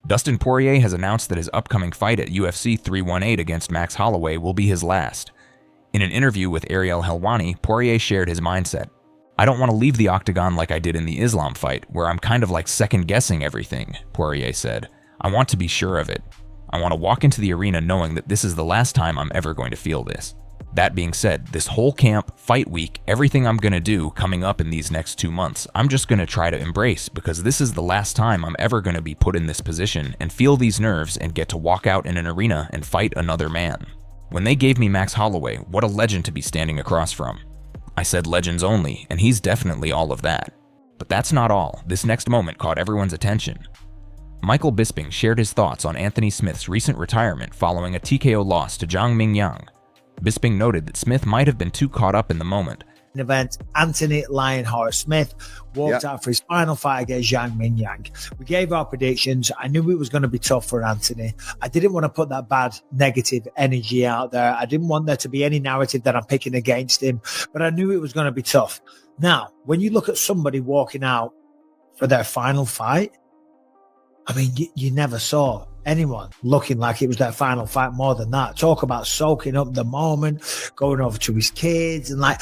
Dustin Poirier has announced that his upcoming fight at UFC 318 against Max Holloway will be his last. In an interview with Ariel Helwani, Poirier shared his mindset. "I don't want to leave the octagon like I did in the Islam fight, where I'm kind of like second-guessing everything," Poirier said. "I want to be sure of it. I want to walk into the arena knowing that this is the last time I'm ever going to feel this." That being said, this whole camp, fight week, everything I'm going to do coming up in these next 2 months, I'm just going to try to embrace, because this is the last time I'm ever going to be put in this position and feel these nerves and get to walk out in an arena and fight another man. When they gave me Max Holloway, what a legend to be standing across from. I said legends only, and he's definitely all of that. But that's not all. This next moment caught everyone's attention. Michael Bisping shared his thoughts on Anthony Smith's recent retirement following a TKO loss to Zhang Mingyang. Bisping noted that Smith might have been too caught up in the moment. Event, Anthony Lionheart Smith walked out for his final fight against Zhang Mingyang. We gave our predictions. I knew it was going to be tough for Anthony. I didn't want to put that bad negative energy out there. I didn't want there to be any narrative that I'm picking against him, but I knew it was going to be tough. Now, when you look at somebody walking out for their final fight, I mean, you never saw anyone looking like it was their final fight more than that. Talk about soaking up the moment, going over to his kids, and like,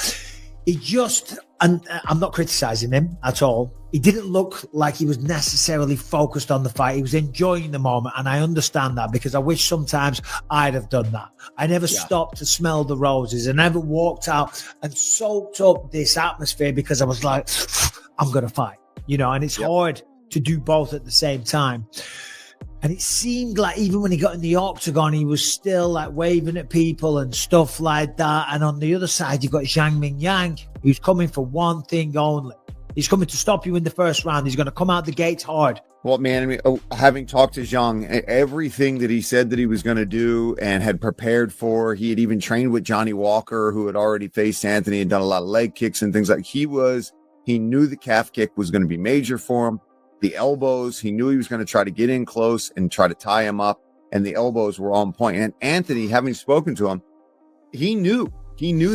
he just, and I'm not criticizing him at all. He didn't look like he was necessarily focused on the fight. He was enjoying the moment, and I understand that, because I wish sometimes I'd have done that. I never stopped to smell the roses. I never walked out and soaked up this atmosphere, because I was like, I'm going to fight, you know, and it's hard to do both at the same time. And it seemed like even when he got in the octagon, he was still like waving at people and stuff like that. And on the other side, you've got Zhang Mingyang, who's coming for one thing only. He's coming to stop you in the first round. He's going to come out the gates hard. Well, man, I mean, having talked to Zhang, everything that he said that he was going to do and had prepared for, he had even trained with Johnny Walker, who had already faced Anthony and done a lot of leg kicks and things like he knew the calf kick was going to be major for him. The elbows, he knew he was going to try to get in close and try to tie him up, and the elbows were on point. And Anthony, having spoken to him, he knew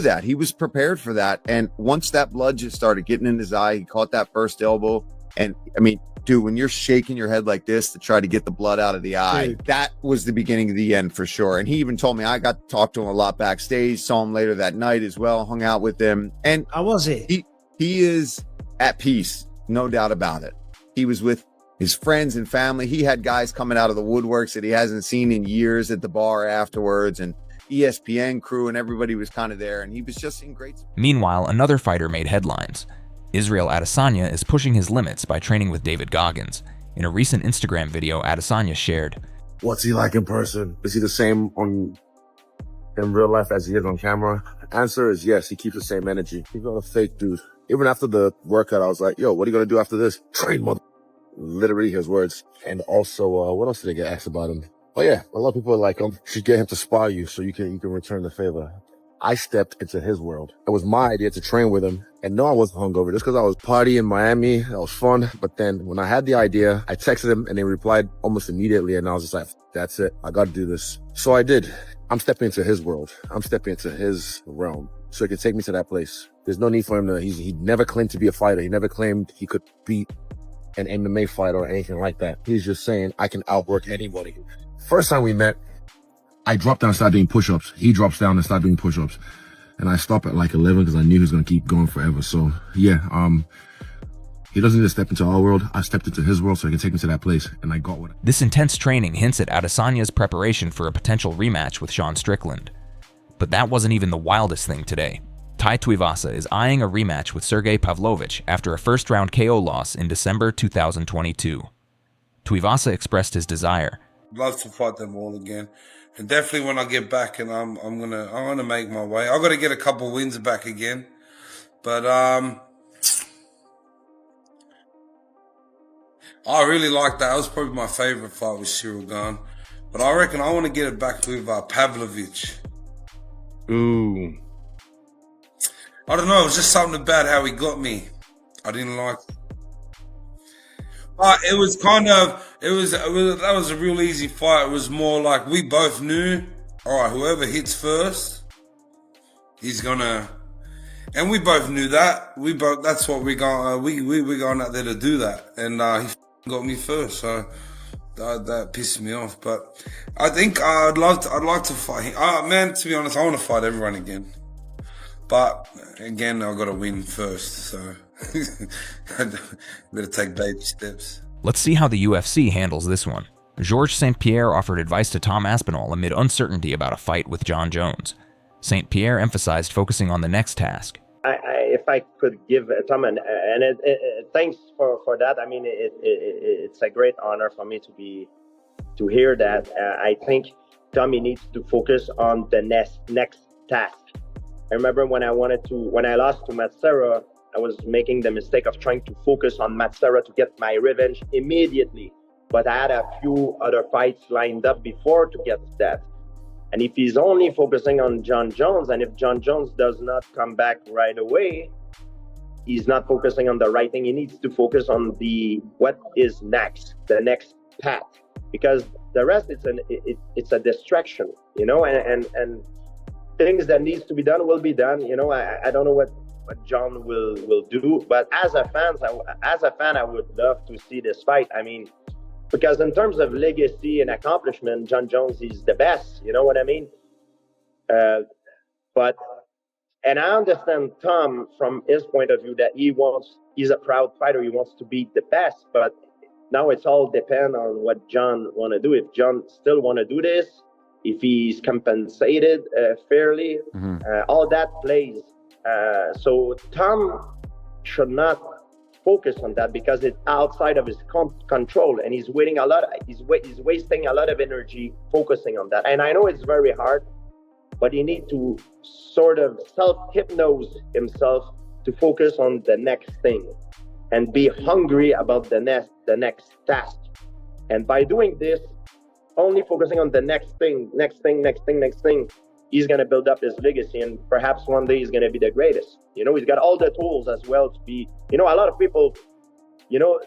that. He was prepared for that. And once that blood just started getting in his eye, he caught that first elbow. And I mean, dude, when you're shaking your head like this to try to get the blood out of the eye, that was the beginning of the end for sure. And he even told me, I got to talk to him a lot backstage, saw him later that night as well, hung out with him. And how was it? He is at peace, no doubt about it. He was with his friends and family. He had guys coming out of the woodworks that he hasn't seen in years at the bar afterwards, and ESPN crew, and everybody was kind of there, and he was just in great. Meanwhile, another fighter made headlines. Israel Adesanya is pushing his limits by training with David Goggins. In a recent Instagram video, Adesanya shared, "What's he like in person? Is he the same in real life as he is on camera?" Answer is yes. He keeps the same energy. He's not a fake dude. Even after the workout, I was like, yo, what are you going to do after this? Train, mother. Literally his words. And also, what else did I get asked about him? Oh yeah, a lot of people are like, should get him to spar you so you can return the favor. I stepped into his world. It was my idea to train with him. And no, I wasn't hungover just because I was partying in Miami. That was fun. But then when I had the idea, I texted him and he replied almost immediately. And I was just like, that's it. I got to do this. So I did. I'm stepping into his world. I'm stepping into his realm so he can take me to that place. There's no need for him to, he never claimed to be a fighter. He never claimed he could beat an MMA fighter or anything like that. He's just saying, I can outwork anybody. First time we met, I dropped down and started doing push-ups. He drops down and started doing push-ups. And I stopped at like 11 because I knew he was going to keep going forever. So yeah, he doesn't need to step into our world. I stepped into his world so he can take me to that place, and I got what. This intense training hints at Adesanya's preparation for a potential rematch with Sean Strickland. But that wasn't even the wildest thing today. Tai Tuivasa is eyeing a rematch with Sergey Pavlovich after a first-round KO loss in December 2022. Tuivasa expressed his desire. I'd love to fight them all again, and definitely when I get back, and I'm gonna make my way. I've got to get a couple wins back again, but I really like that. That was probably my favorite fight with Cyril Gane, but I reckon I want to get it back with Pavlovich. Ooh. I don't know, it was just something about how he got me. I didn't like it. But it was that was a real easy fight. It was more like we both knew, all right, whoever hits first, he's gonna, and we both knew that. That's what we're going out there to do that. And he got me first. So that pisses me off. But I think I'd like to fight him. Man, to be honest, I want to fight everyone again. But again, I've got to win first, so better take baby steps. Let's see how the UFC handles this one. Georges St. Pierre offered advice to Tom Aspinall amid uncertainty about a fight with Jon Jones. St. Pierre emphasized focusing on the next task. If I could give Tom thanks for that. I mean, it's a great honor for me to hear that. I think Tommy needs to focus on the next task. I remember when I lost to Matsera, I was making the mistake of trying to focus on Matsera to get my revenge immediately. But I had a few other fights lined up before to get that. And if he's only focusing on Jon Jones, and if Jon Jones does not come back right away, he's not focusing on the right thing. He needs to focus on what is next, the next path, because the rest it's a distraction, you know. And things that needs to be done will be done. You know, I don't know what Jon will do, but as a fan, I would love to see this fight. I mean, because in terms of legacy and accomplishment, Jon Jones is the best. You know what I mean? And I understand Tom from his point of view that he's a proud fighter. He wants to be the best, but now it's all depend on what Jon want to do. If Jon still want to do this, if he's compensated fairly, all that plays. So Tom should not focus on that because it's outside of his control, and he's wasting a lot of energy focusing on that. And I know it's very hard, but he needs to sort of self-hypnose himself to focus on the next thing and be hungry about the next task. And by doing this, only focusing on the next thing, he's going to build up his legacy, and perhaps one day he's going to be the greatest. You know, he's got all the tools as well to be, you know, a lot of people, you know,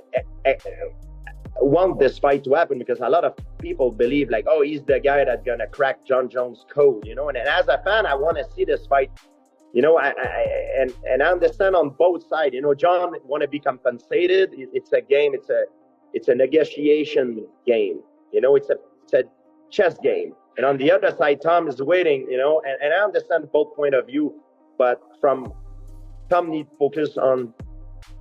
want this fight to happen because a lot of people believe like, oh, he's the guy that's going to crack Jon Jones' code, you know. And as a fan, I want to see this fight, you know, and I understand on both sides, you know, Jon want to be compensated. It's a game. It's a negotiation game. You know, it's a chess game. And on the other side, Tom is waiting, you know, and I understand both point of view, but from Tom need focus on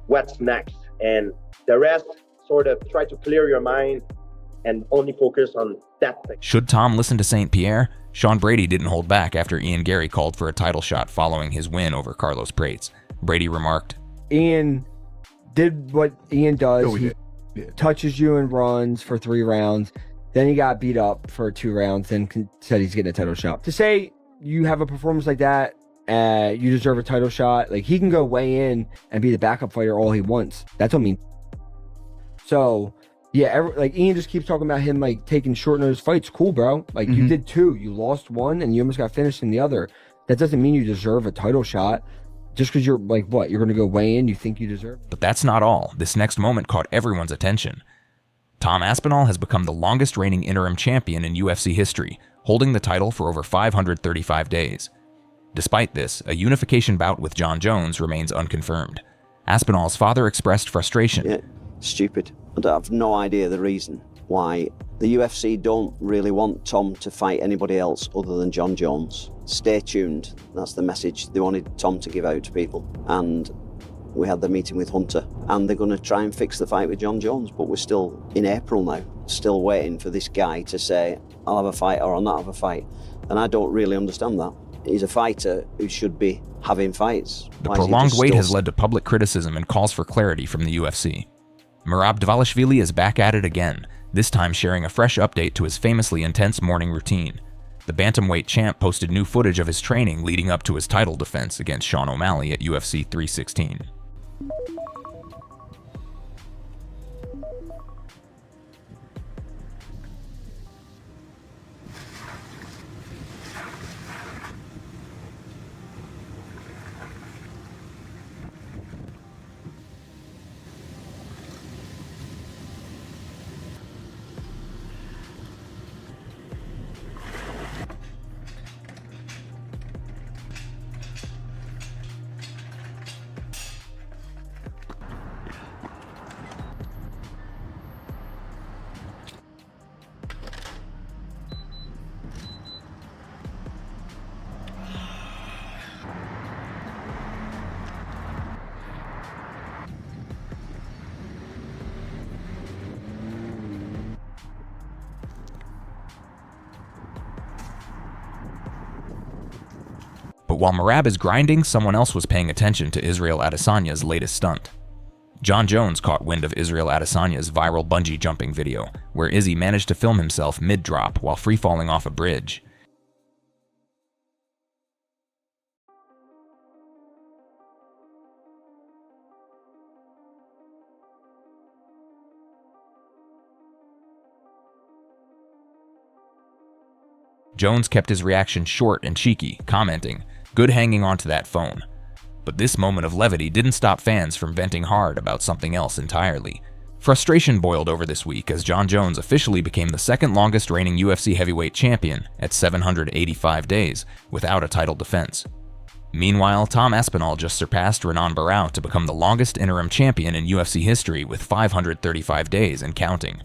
what's next, and the rest sort of try to clear your mind and only focus on that thing. Should Tom listen to St. Pierre? Sean Brady didn't hold back after Ian Garry called for a title shot following his win over Carlos Prates. Brady remarked, Ian did what Ian does. He touches you and runs for 3 rounds. Then he got beat up for 2 rounds and said he's getting a title shot. To say you have a performance like that, you deserve a title shot, like he can go weigh in and be the backup fighter all he wants. That's what I mean. So, yeah, like Ian just keeps talking about him like taking short notice fights. Cool, bro. Like you did 2. You lost 1 and you almost got finished in the other. That doesn't mean you deserve a title shot. Just because you're like, what, you're going to go weigh in, you think you deserve? But that's not all. This next moment caught everyone's attention. Tom Aspinall has become the longest reigning interim champion in UFC history, holding the title for over 535 days. Despite this, a unification bout with Jon Jones remains unconfirmed. Aspinall's father expressed frustration. Yeah, stupid. I have no idea the reason why the UFC don't really want Tom to fight anybody else other than Jon Jones. Stay tuned. That's the message they wanted Tom to give out to people. And we had the meeting with Hunter, and they're going to try and fix the fight with Jon Jones, but we're still in April now, still waiting for this guy to say, I'll have a fight or I'll not have a fight. And I don't really understand that. He's a fighter who should be having fights. The prolonged wait has led to public criticism and calls for clarity from the UFC. Merab Dvalishvili is back at it again, this time sharing a fresh update to his famously intense morning routine. The bantamweight champ posted new footage of his training leading up to his title defense against Sean O'Malley at UFC 316. But while Merab is grinding, someone else was paying attention to Israel Adesanya's latest stunt. Jon Jones caught wind of Israel Adesanya's viral bungee jumping video, where Izzy managed to film himself mid-drop while free-falling off a bridge. Jones kept his reaction short and cheeky, commenting, "Good hanging onto that phone." But this moment of levity didn't stop fans from venting hard about something else entirely. Frustration boiled over this week as Jon Jones officially became the second longest reigning UFC heavyweight champion at 785 days without a title defense. Meanwhile, Tom Aspinall just surpassed Renan Barão to become the longest interim champion in UFC history with 535 days and counting.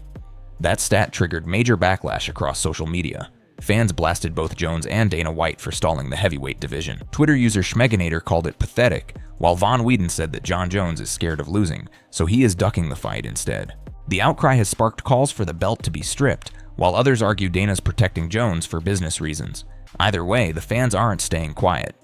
That stat triggered major backlash across social media. Fans blasted both Jones and Dana White for stalling the heavyweight division. Twitter user Schmeganator called it pathetic, while Von Whedon said that Jon Jones is scared of losing, so he is ducking the fight instead. The outcry has sparked calls for the belt to be stripped, while others argue Dana's protecting Jones for business reasons. Either way, the fans aren't staying quiet.